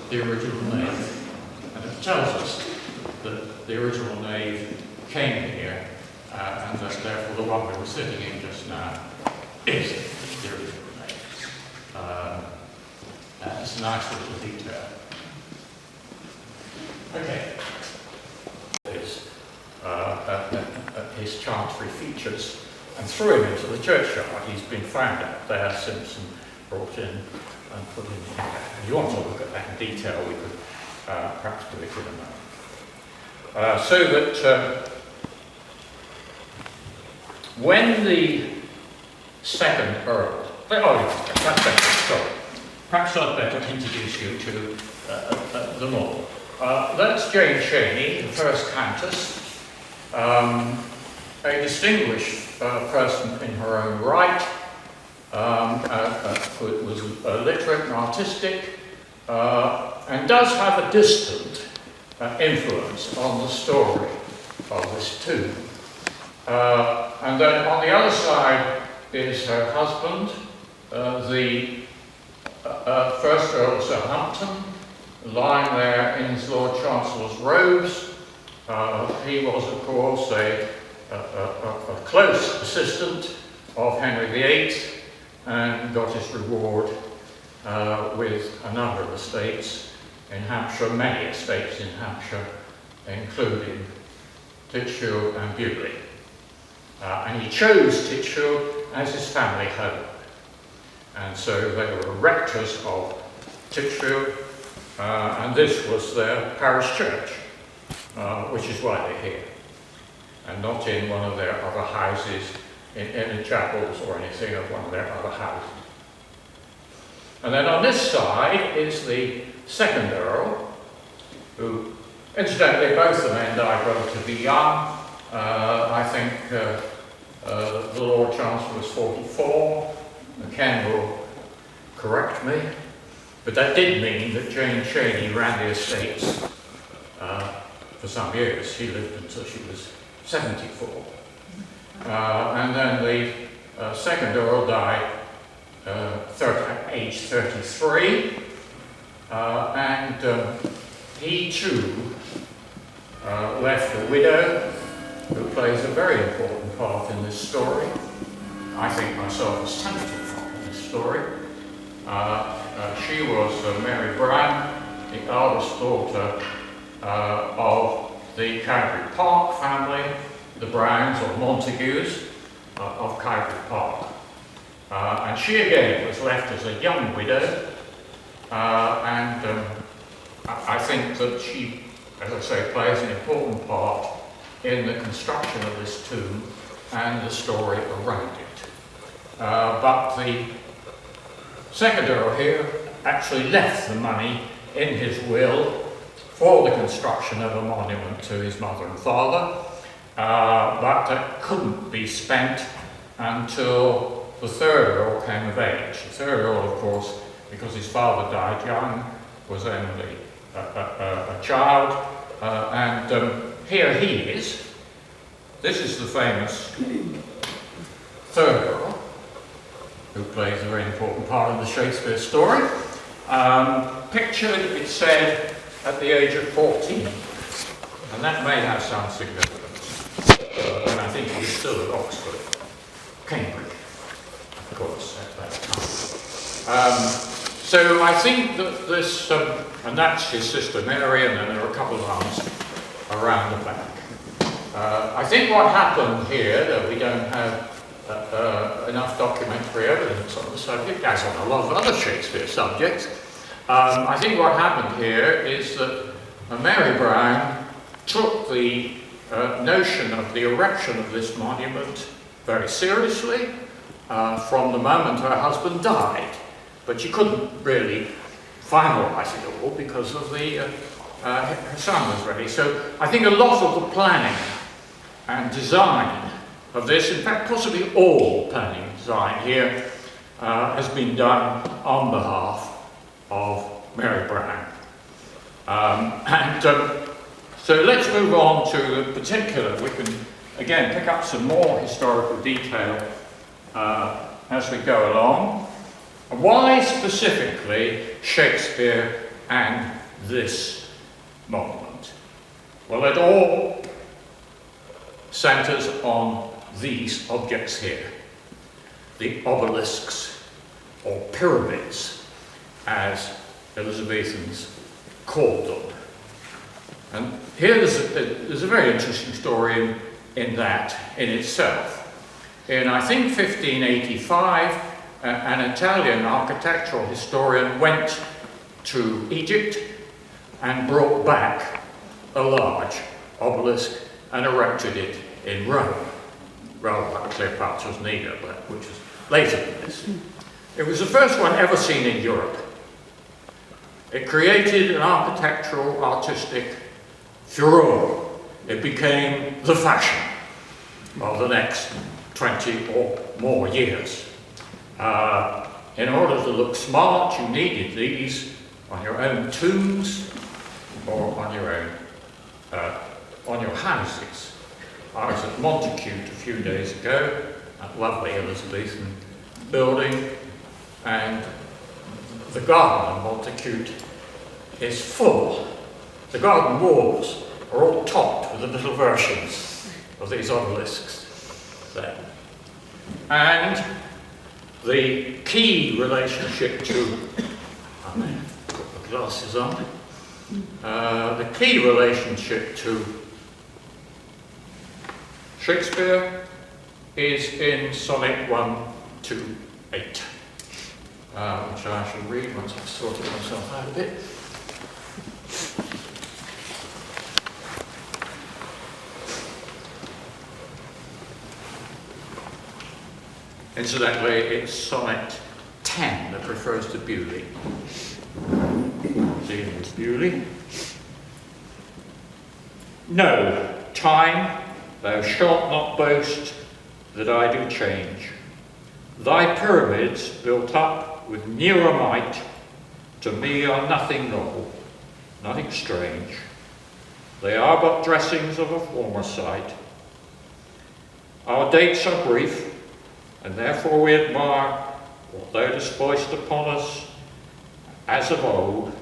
the original nave, and it tells us that the original nave came here, and that therefore the one we were sitting in just now is the original nave. It's a nice little detail. Okay. His chancery features, and threw him into the churchyard. He's been found out there, Simpson brought in and put in here. If you want to look at that in detail, we could perhaps do it in a moment. So that when the second Earl, perhaps I'd better introduce you to them all. That's Jane Cheney, the first Countess, a distinguished person in her own right, was literate and artistic, and does have a distant influence on the story of this tomb. And then on the other side is her husband, the first Earl of Southampton, lying there in his Lord Chancellor's robes. He was, of course, a close assistant of Henry VIII and got his reward with a number of estates in Hampshire, many estates in Hampshire, including Titchfield and Bewley. And he chose Titchfield as his family home. And so they were rectors of Titchfield, and this was their parish church, which is why they're here, and not in one of their other houses, in any chapels or anything of one of their other houses. And then on this side is the second Earl, who, incidentally, both the men died relatively young. I think the Lord Chancellor was 44. Ken will correct me, but that did mean that Jane Cheney ran the estates for some years. She lived until she was 74. And then the second Earl died at age 33, and he too left a widow who plays a very important part in this story. I think myself a central part in this story. She was Mary Brown, the eldest daughter of the Cowdray Park family, the Browns or Montagues of Cowdray Park. And she again was left as a young widow, and I think that she, as I say, plays an important part in the construction of this tomb and the story around it. But the second Earl here actually left the money in his will for the construction of a monument to his mother and father, but that couldn't be spent until the third Earl came of age. The third Earl, of course, because his father died young, was only a child, and here he is. This is the famous third Earl, who plays a very important part in the Shakespeare story. Pictured, it said, at the age of 14, and that may have some significance. And I think he was still at Oxford, Cambridge, of course, at that time. So I think that this, and that's his sister Mary, and then there are a couple of arms around the back. I think what happened here, that we don't have enough documentary evidence on the subject, as on a lot of other Shakespeare subjects, I think what happened here is that Mary Brown took the notion of the erection of this monument very seriously from the moment her husband died, but she couldn't really finalise it all because of her son was ready. So I think a lot of the planning and design of this, in fact possibly all planning and design here, has been done on behalf of Mary Brown. So let's move on to the particular. We can again pick up some more historical detail as we go along. Why specifically Shakespeare and this monument? Well, it all centres on these objects here, the obelisks, or pyramids, as Elizabethans called them. And here there's a very interesting story in that in itself. In, I think, 1585, an Italian architectural historian went to Egypt and brought back a large obelisk and erected it in Rome, rather like Cleopatra's Needle, but which was later than this. It was the first one ever seen in Europe. It created an architectural, artistic furore. It became the fashion of the next 20 or more years. In order to look smart, you needed these on your own tombs or on your houses. I was at Montacute a few days ago, that lovely Elizabethan building, and the garden of Montacute is full. The garden walls are all topped with the little versions of these obelisks there. And the key relationship to, put the glasses on, the key relationship to Shakespeare is in Sonnet 128, which I shall read once I've sorted myself out a bit. Incidentally, it's Sonnet 10 that refers to Bewley. Dealing with Bewley. No, time, thou shalt not boast that I do change. Thy pyramids, built up with nearer might, to me are nothing novel, nothing strange. They are but dressings of a former sight. Our dates are brief, and therefore we admire what thou dost foist upon us as of old,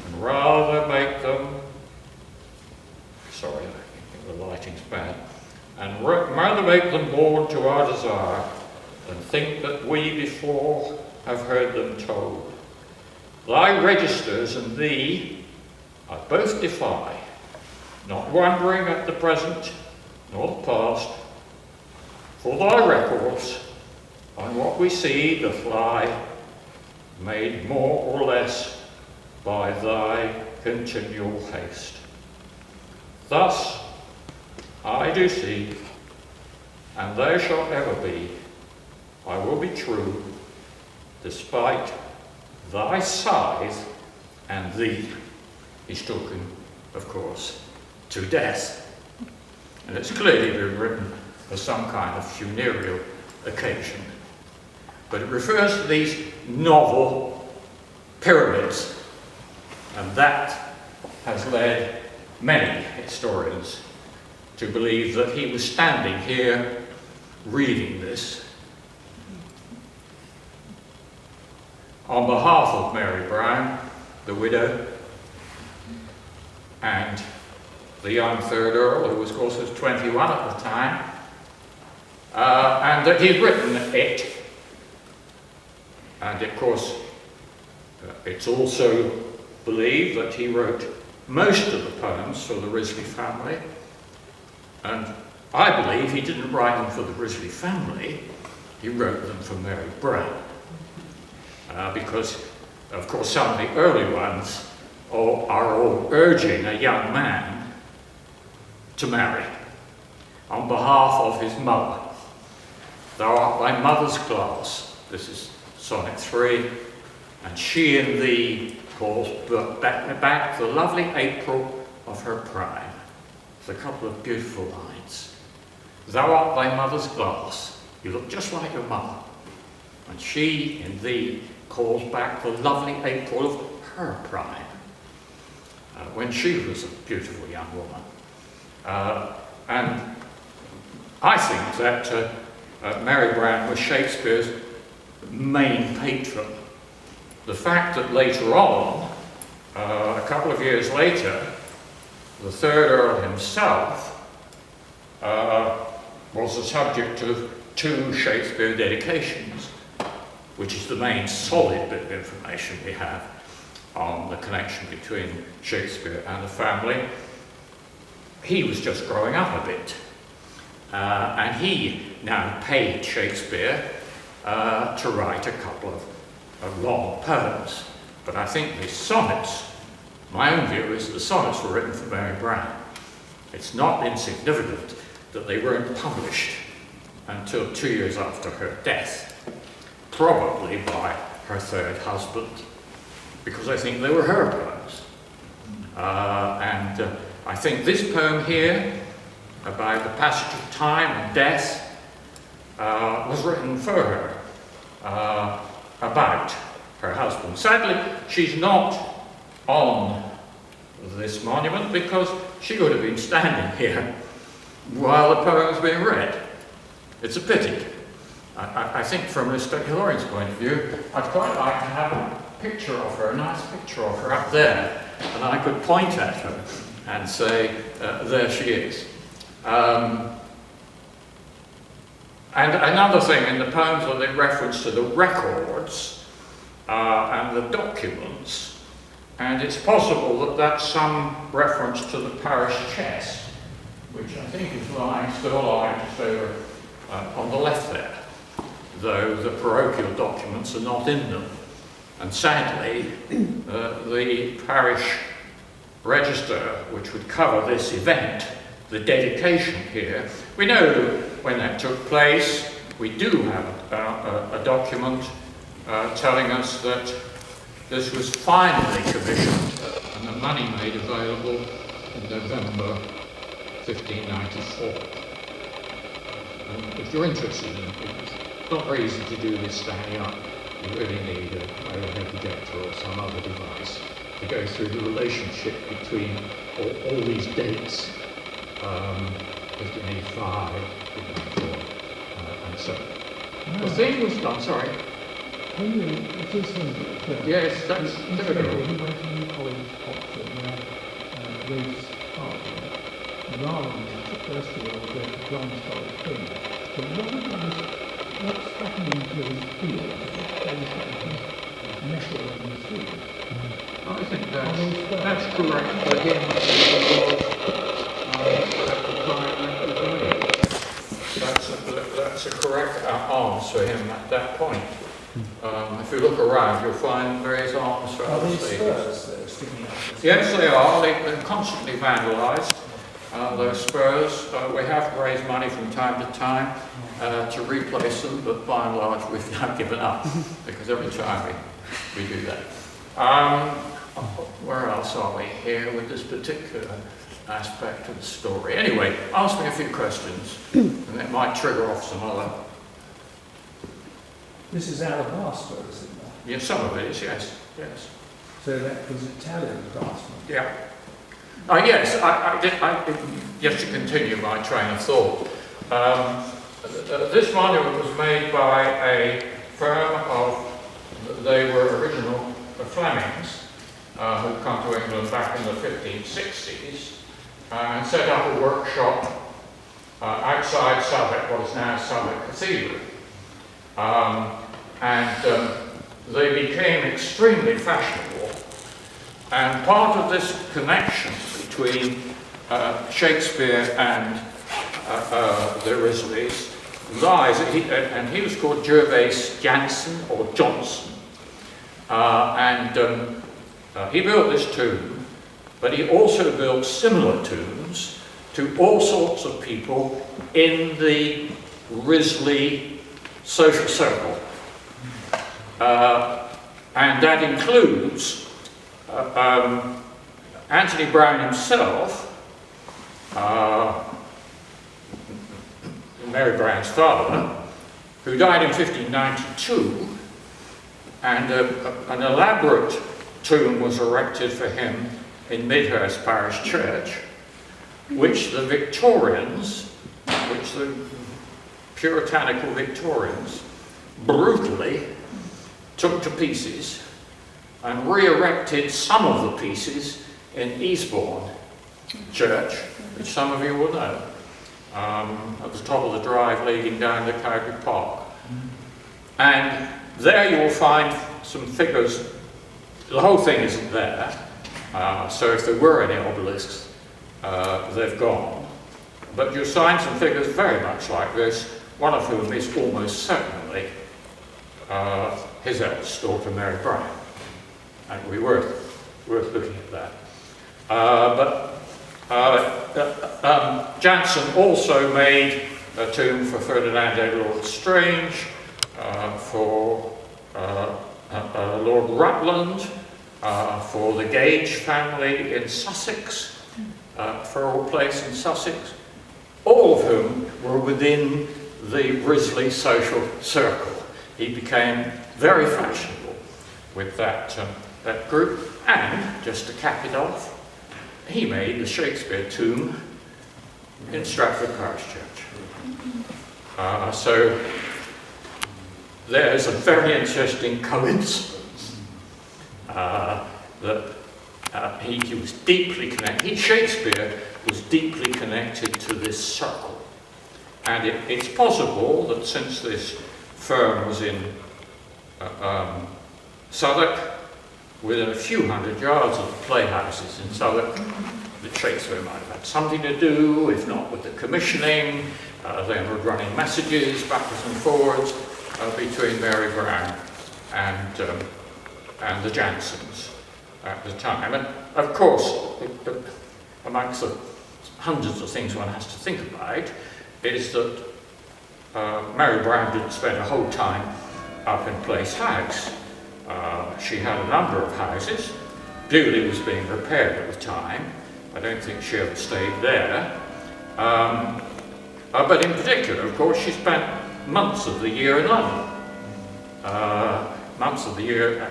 and rather make them, sorry, I think the lighting's bad, and rather make them born to our desire, than think that we before have heard them told. Thy registers and thee I both defy, not wondering at the present nor the past, for thy records on what we see doth lie, made more or less by thy continual haste. Thus I do see, and thou shalt ever be, I will be true, despite thy scythe and thee is talking, of course, to death. And it's clearly been written for some kind of funereal occasion. But it refers to these novel pyramids, and that has led many historians to believe that he was standing here reading this on behalf of Mary Brown, the widow, and the young third Earl, who was, of course, was 21 at the time, and that he'd written it. And of course, it's also believed that he wrote most of the poems for the Wriothesley family, and I believe he didn't write them for the Wriothesley family, he wrote them for Mary Brown. Because, of course, some of the early ones are all urging a young man to marry on behalf of his mother. Thou art thy mother's glass. This is Sonnet 3. And she and thee calls back the lovely April of her prime. It's a couple of beautiful lines. Thou art thy mother's glass. You look just like your mother. And she in thee calls back the lovely April of her prime, when she was a beautiful young woman. And I think that Mary Brown was Shakespeare's main patron. The fact that later on couple of years later, the third Earl himself was the subject of 2 Shakespeare dedications, which is the main solid bit of information we have on the connection between Shakespeare and the family. He was just growing up a bit, and he now paid Shakespeare to write a couple of long poems. But I think the sonnets, my own view is the sonnets were written for Mary Brown. It's not insignificant that they weren't published until 2 years after her death, probably by her third husband, because I think they were her poems. And I think this poem here, about the passage of time and death, was written for her, about her husband. Sadly, she's not on this monument because she would have been standing here while the poem was being read. It's a pity. I think from a historian's point of view, I'd quite like to have a picture of her, a nice picture of her up there, and I could point at her and say, there she is. And another thing in the poems are the reference to the records and the documents, and it's possible that that's some reference to the parish chest, which I think is still lying just over on the left there, though the parochial documents are not in them. And sadly, the parish register, which would cover this event, the dedication here, we know when that took place. We do have a document telling us that this was finally commissioned and the money made available in November 1594. And if you're interested in it, it's not very easy to do this standing up. You really need a projector or some other device to go through the relationship between all these dates, 1585, 1594, and so on. The thing was done, sorry. Yes, that's typical. He went to New College, Oxford, where Reeves started. Rather than first of all, the blind style thing. But what's happening to his field? Metal in the field. I think that's correct for him at the time that was made. That's a correct arms for him at that point. If you look around, you'll find various arms for other these spurs that are sticking out? Yes, they are. They're constantly vandalised. Those spurs, we have to raise money from time to time to replace them, but by and large we've now given up because every time we do that. Where else are we here with this particular aspect of the story? Anyway, ask me a few questions and it might trigger off some other. This is alabaster, isn't it? Yes, some of it is, yes. So that was Italian craftsman. Yeah. Yes, just to continue my train of thought. This monument was made by a firm of, they were original Flemings who'd come to England back in the 1560s and set up a workshop outside Southwark, what is now Southwark Cathedral. They became extremely fashionable. And part of this connection between Shakespeare and the Wriothesleys lies, and he was called Gervase Jansen or Johnson, he built this tomb, but he also built similar tombs to all sorts of people in the Wriothesley social circle, and that includes Anthony Browne himself, Mary Brown's father, who died in 1592, and an elaborate tomb was erected for him in Midhurst Parish Church, which the Victorians, which the puritanical Victorians, brutally took to pieces and re-erected some of the pieces in Eastbourne Church, which some of you will know, at the top of the drive leading down to Cowdray Park. And there you will find some figures. The whole thing isn't there, so if there were any obelisks, they've gone. But you'll find some figures very much like this, one of whom is almost certainly his eldest daughter, Mary Brown. And it would be worth looking at that. Jansen also made a tomb for Ferdinand Edward Strange, for Lord Rutland, for the Gage family in Sussex, for all place in Sussex, all of whom were within the Wriothesley social circle. He became very fashionable with that group, and just to cap it off, he made the Shakespeare tomb in Stratford Parish Church. So there's a very interesting coincidence that he was deeply connected. Shakespeare was deeply connected to this circle, and it's possible that since this firm was in Southwark, within a few hundred yards of the playhouses in Southwark, that Shakespeare might have had something to do, if not with the commissioning. They were running messages backwards and forwards between Mary Brown and the Jansons at the time. And of course, amongst the hundreds of things one has to think about, is that Mary Brown didn't spend her whole time up in Place House. She had a number of houses. Bewley was being repaired at the time. I don't think she ever stayed there. But in particular, of course, she spent months of the year in London. Months of the year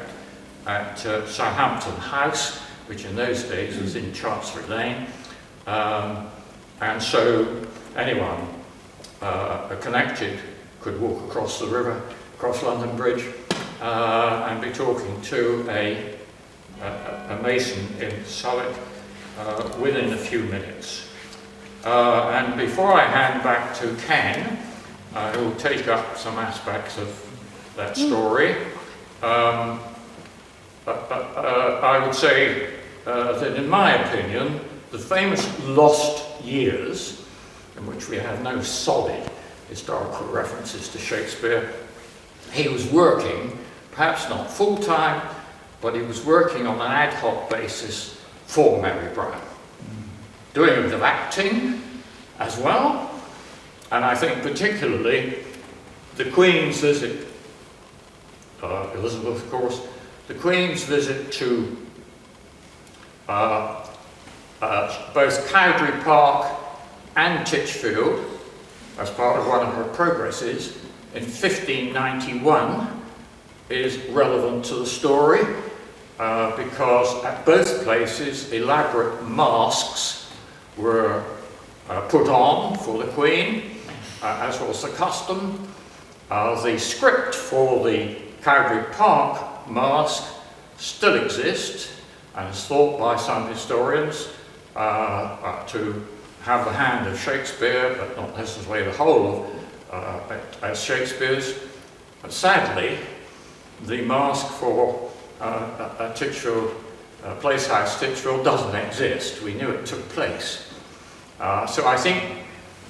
at Southampton House, which in those days was in Chancery Lane. And so anyone connected could walk across the river, across London Bridge, and be talking to a mason in Southwark within a few minutes. And before I hand back to Ken, who will take up some aspects of that story, I would say that in my opinion, the famous lost years, in which we have no solid historical references to Shakespeare, he was working, perhaps not full-time, but he was working on an ad hoc basis for Mary Brown, doing a bit of acting as well, and I think particularly the Queen's visit, Elizabeth of course, the Queen's visit to both Cowdray Park and Titchfield as part of one of her progresses in 1591 is relevant to the story because at both places elaborate masks were put on for the Queen, as was the custom. The script for the Cowdray Park mask still exists and is thought by some historians to have the hand of Shakespeare, but not necessarily the whole of as Shakespeare's. But sadly, the mask for Titchfield, Place House Titchfield doesn't exist. We knew it took place. So I think,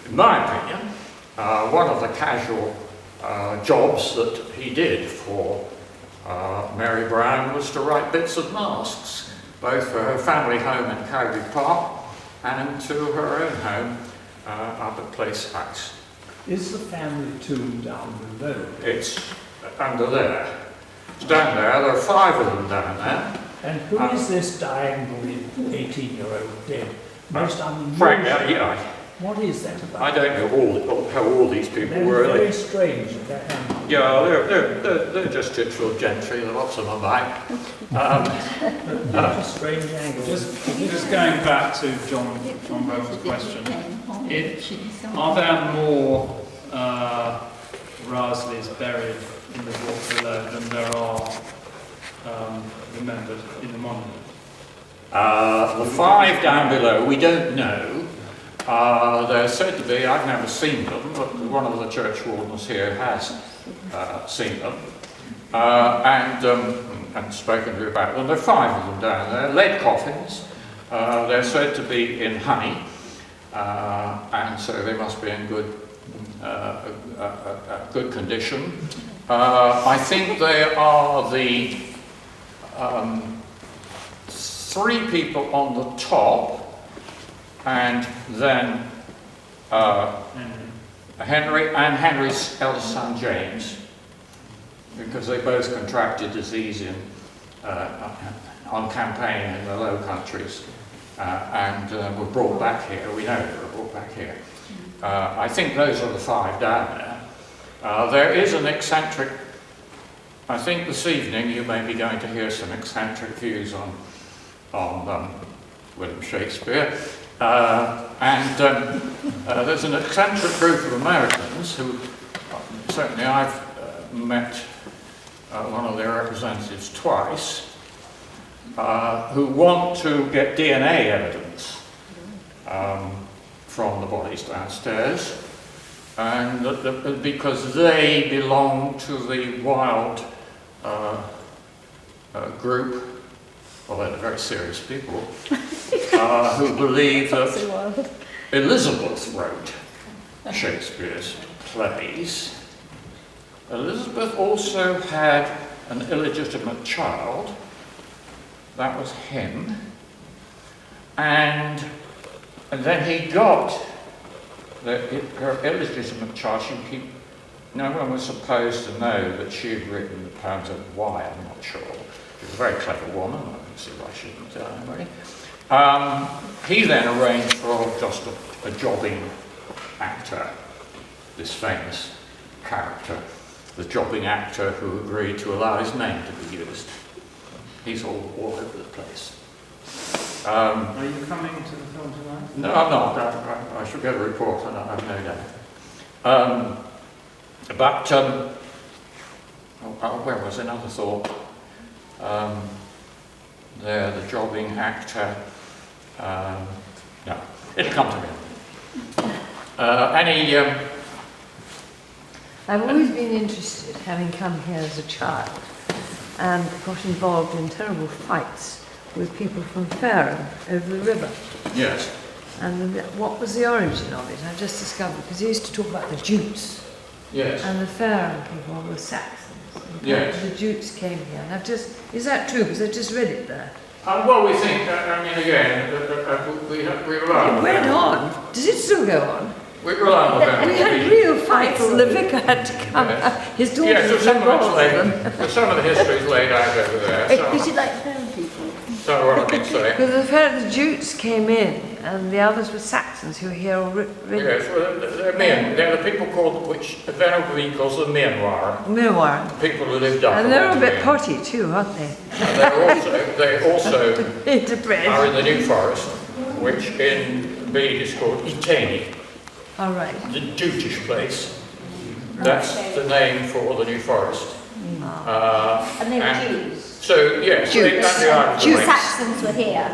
in my opinion, one of the casual jobs that he did for Mary Brown was to write bits of masks, both for her family home in Cowdray Park and to her own home up at Place House. Is the family tomb down below? It's under there. It's down there. There are 5 of them down there. And who is this diagonally 18-year-old dead? Most unusual. Frank, yeah. What is that about? I don't know how all these people were. They're very strange. Yeah, they're just Titchfield gentry. There are lots of them about. That's a strange angle. Just going back to John Bowles' question, are there more Wriothesleys buried in the vault below than there are remembered in the monument? The 5 down below, we don't know. They're said to be, I've never seen them, but one of the church wardens here has seen them. And spoken to about them. There are 5 of them down there, lead coffins. They're said to be in honey, and so they must be in good condition. I think they are the 3 people on the top, and then Henry and Henry's eldest son James, because they both contracted disease on campaign in the Low Countries and were brought back here. We know they were brought back here. I think those are the 5 down there. There is an eccentric, I think this evening you may be going to hear some eccentric views on William Shakespeare. There's an eccentric group of Americans who, certainly I've met one of their representatives twice, who want to get DNA evidence from the bodies downstairs, and because they belong to the wild group, well, they're very serious people, who believe that Elizabeth wrote Shakespeare's plays. Elizabeth also had an illegitimate child. That was him. And then he got her illegitimate child. No one was supposed to know that she had written the poems, and why, I'm not sure. She was a very clever woman. I don't see why she didn't tell anybody. He then arranged for just a jobbing actor, this famous character, the jobbing actor who agreed to allow his name to be used. He's all over the place. Are you coming to the film tonight? No, I'm not. I shall get a report, and I have no doubt. Where was another thought? There, the jobbing actor. No, it'll come to me. I've always been interested, having come here as a child, and got involved in terrible fights with people from Fareham over the river. Yes. And what was the origin of it? I just discovered, because he used to talk about the Jutes. Yes. And the Fareham people were Saxons. And yes. The Jutes came here. And is that true? Because I just read it there. Well, we think, again, we rely on... It went on. Does it still go on? We rely on them. We had real fights, and the vicar had to come. Yes. His daughter yes, so was some involved. of the history is laid out over there. Is it like Fareham people? So what I did say. Because the Jutes came in, and the others were Saxons who were here already. Yes, well, they're men. They're the people called, which Venerable calls the Mirwar. Mirwar. People who lived up. And they're a bit potty too, aren't they? And they also Interbred. are in the New Forest, which in Bede is called Iteni, All right. the Jutish place. That's the name for the New Forest. And they were Jews. So, yes, Jew Saxons were here.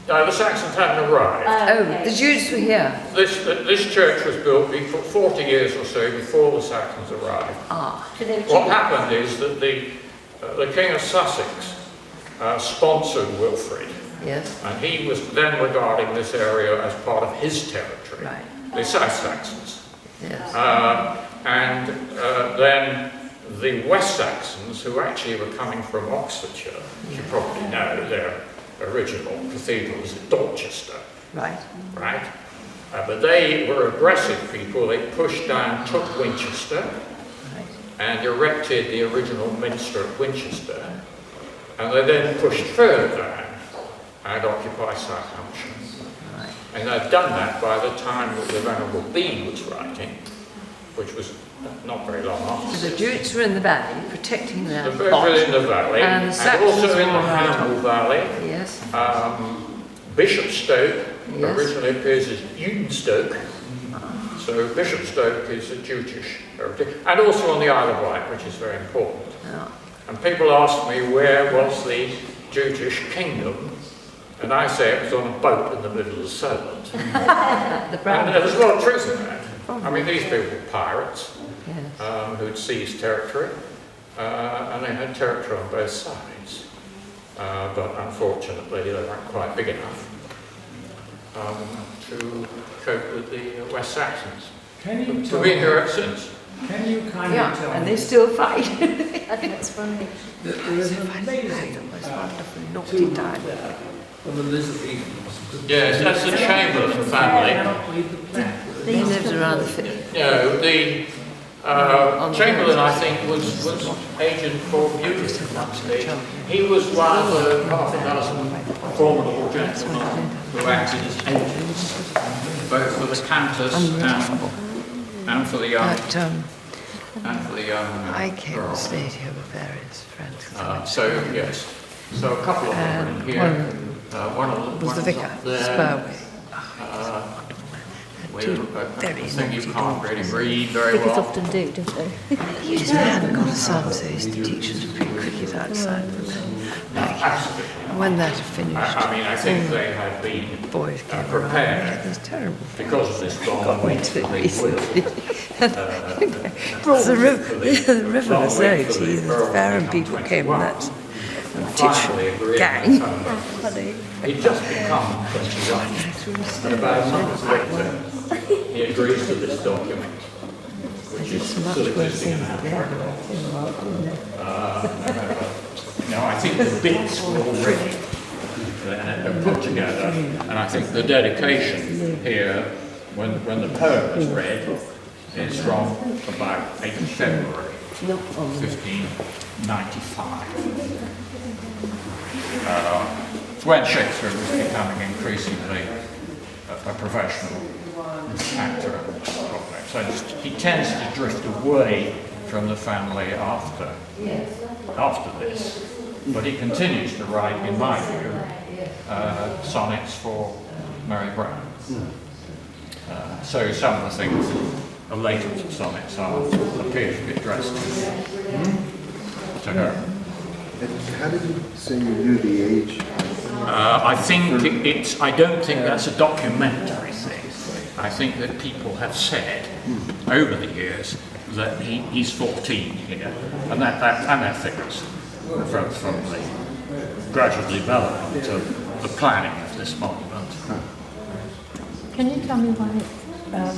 No, the Saxons hadn't arrived. Oh, the Jews were here. This church was built 40 years or so before the Saxons arrived. So they were What Jews. happened is that the King of Sussex sponsored Wilfrid, Yes. and he was then regarding this area as part of his territory, Right. the South Saxons. Yes. Then the West Saxons, who actually were coming from Oxfordshire, you probably know their original cathedral was at Dorchester, Right. right? But they were aggressive people. They pushed down, took Winchester, Right. and erected the original minster at Winchester, and they then pushed further down and occupied Southampton. Right. And they'd done that by the time that the Venerable Bede was writing, which was not very long after. So the Jutes were in the valley, protecting their They're plot. in the valley, And and Saxons also in the were around. Hannibal Valley. Yes. Bishopstoke Yes. originally appears as Ewenstoke, so Bishopstoke is a Jutish heritage, and also on the Isle of Wight, which is very important. Oh. And people ask me where was the Jutish kingdom And I say it was on a boat in the middle of the Solent. The And brown. there's a lot of truth in that. I mean, these people were pirates Yes. who'd seized territory, and they had territory on both sides. But unfortunately, they weren't quite big enough to cope with the West Saxons. Can you We've tell been here ever since. Can you kind Yeah, of tell and me they still fight. I think it's funny. that there is an amazing Naughty time. there of Elizabethans? Yes, that's the Chamberlain family. Cannot read the plan. He lives around the fit. No, the Chamberlain, I think, was agent for Beauty. He was one of the half a dozen formidable gentlemen who acted as agents, both for the Countess and for the young I came girl. and stayed here with various friends. So yes, so a couple of them are in here. One of them Was the vicar, Spurway. I think you can't really read very Because well. often do, don't they? He hadn't got a son, so he used to teach us to play cricket outside. Absolutely. And when that had finished, I mean, I think they had been boys came around. prepared It was terrible. because of this long wait for the The river was so deep. The Fareham people came and that Titchfield gang. He'd just become 21, and about a month later, he agrees to this document, which is still existing in Africa. Now, I think the bits were all ready and put together, and I think the dedication here, when the poem was read, is from about 8th February 1595. It's when Shakespeare was becoming increasingly a professional actor. So he tends to drift away from the family after this, but he continues to write, in my view, sonnets for Mary Brown. So some of the things of later sonnets appear to be addressed to her. How did you say you knew the age? I think I don't think that's a documentary thing. I think that people have said over the years that he's 14 here, and that figures from the gradual development of the planning of this monument. Can you tell me why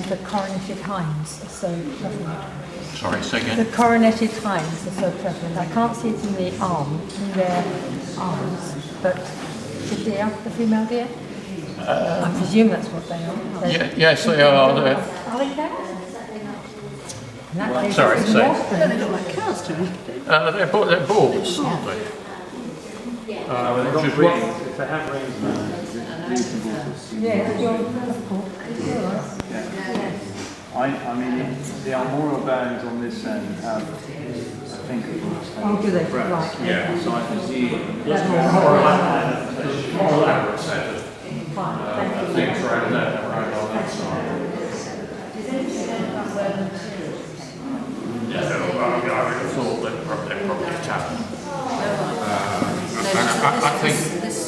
the coroneted hinds are so prevalent? Sorry, say The again. coroneted hinds are so prevalent. I can't see it in the their arms, but the deer, the female deer? I presume that's what they are. Yes, they are. Are they cows? In that case, Sorry, it's say. more than- They look like cows to me. They're bulls, aren't they? Should we? If they have rings, Yes, you're- I mean, the armorial bones on this end have fingerprints. Oh, do they? Right. Yeah. So I presume. There's more elaborate set of things right there, right on that side. Yeah, so, I would have thought they're probably Italian. I think. This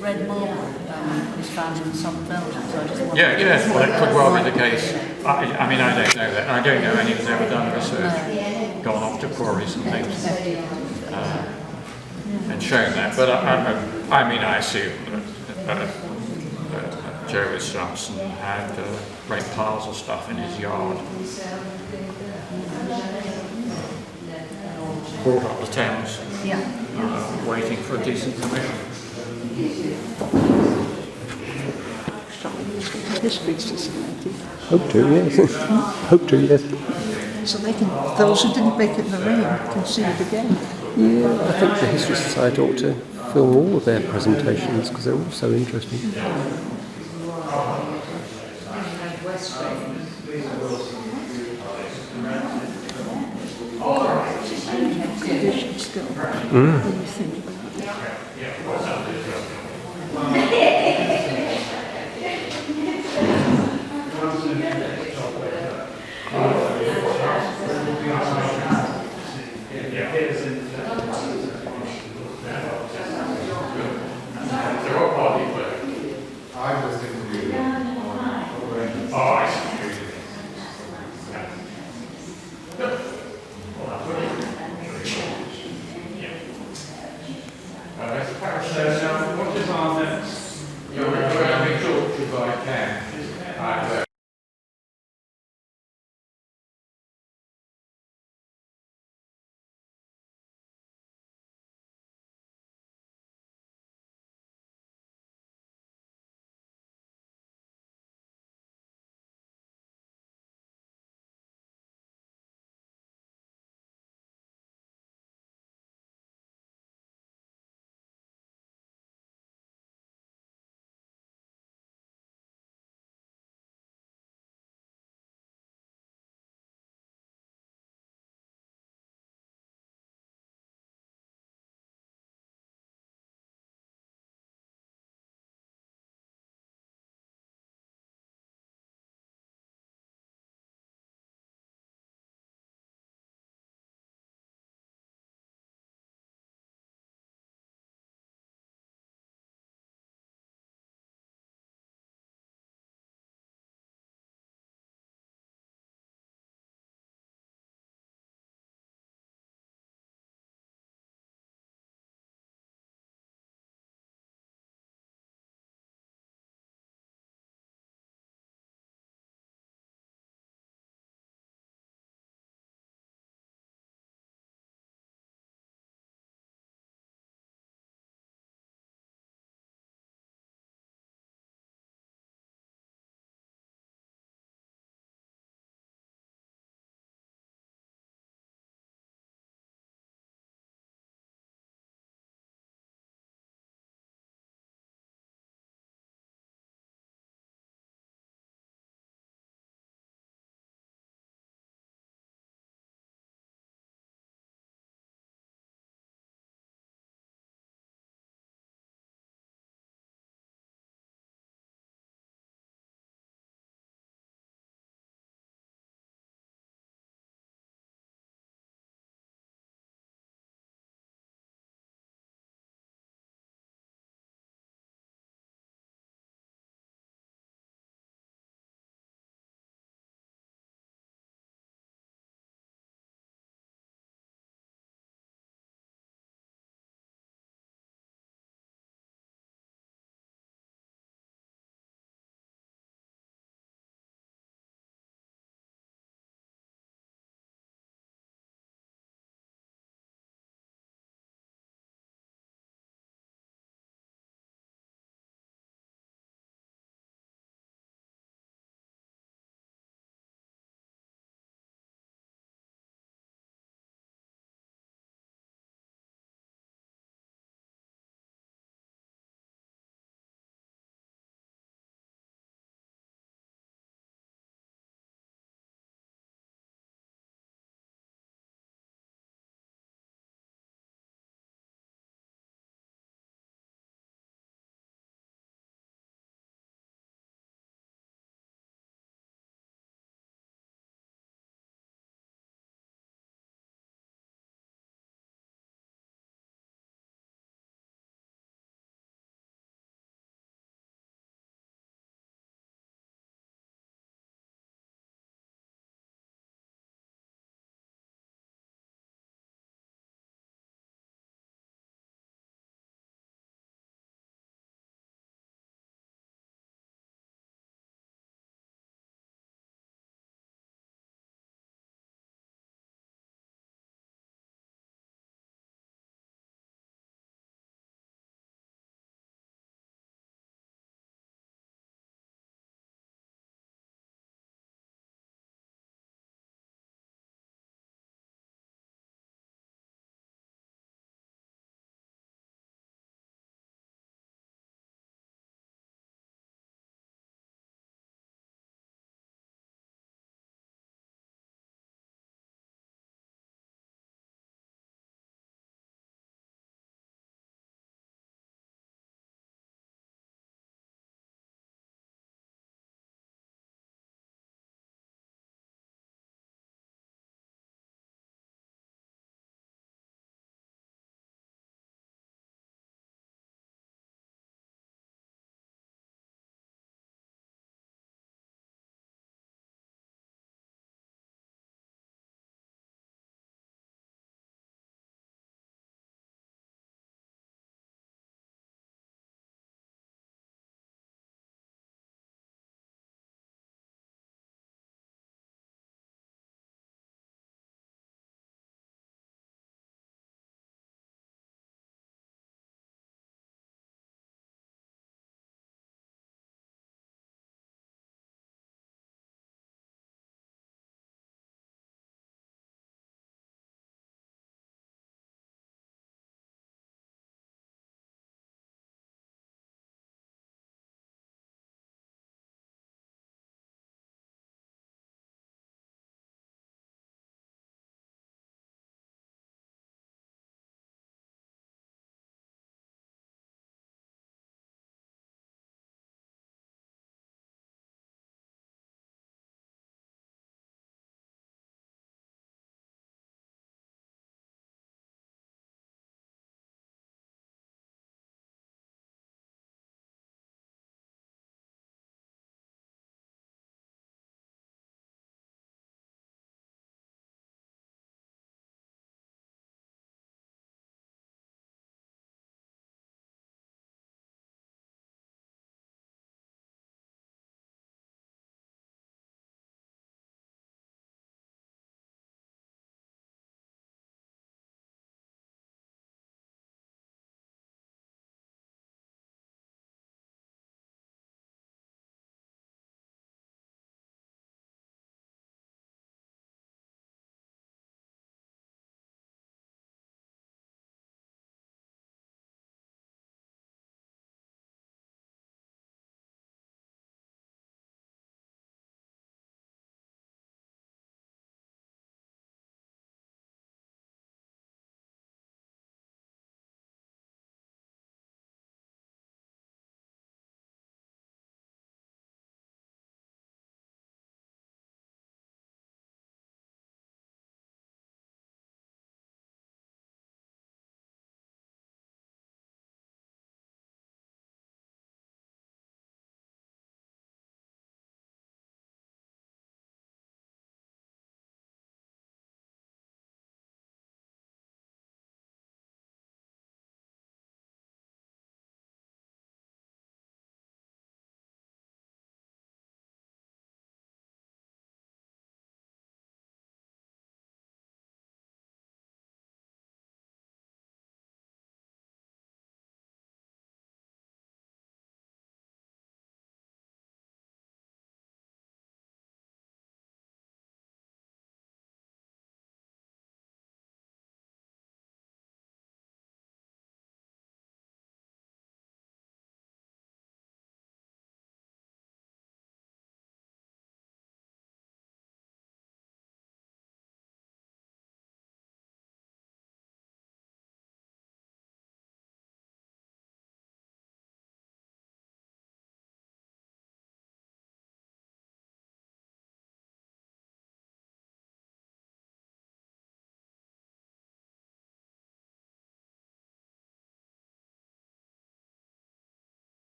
red marble is found in southern Belgium, so I just wondered. Yeah, yes, well, it could well be the case. I mean, I don't know that. I don't know anyone's ever done research, gone off to quarries and things, and shown that. But I mean, I assume that Joe Sampson had great piles of stuff in his yard. Brought up the Thames, waiting for a decent commission. History Society, Hope to, yes. Hope to, yes. so they can, those who didn't make it in the rain can see it again. Yeah, I think the History Society ought to film all of their presentations because they're all so interesting. Tradition still. What do you think about it?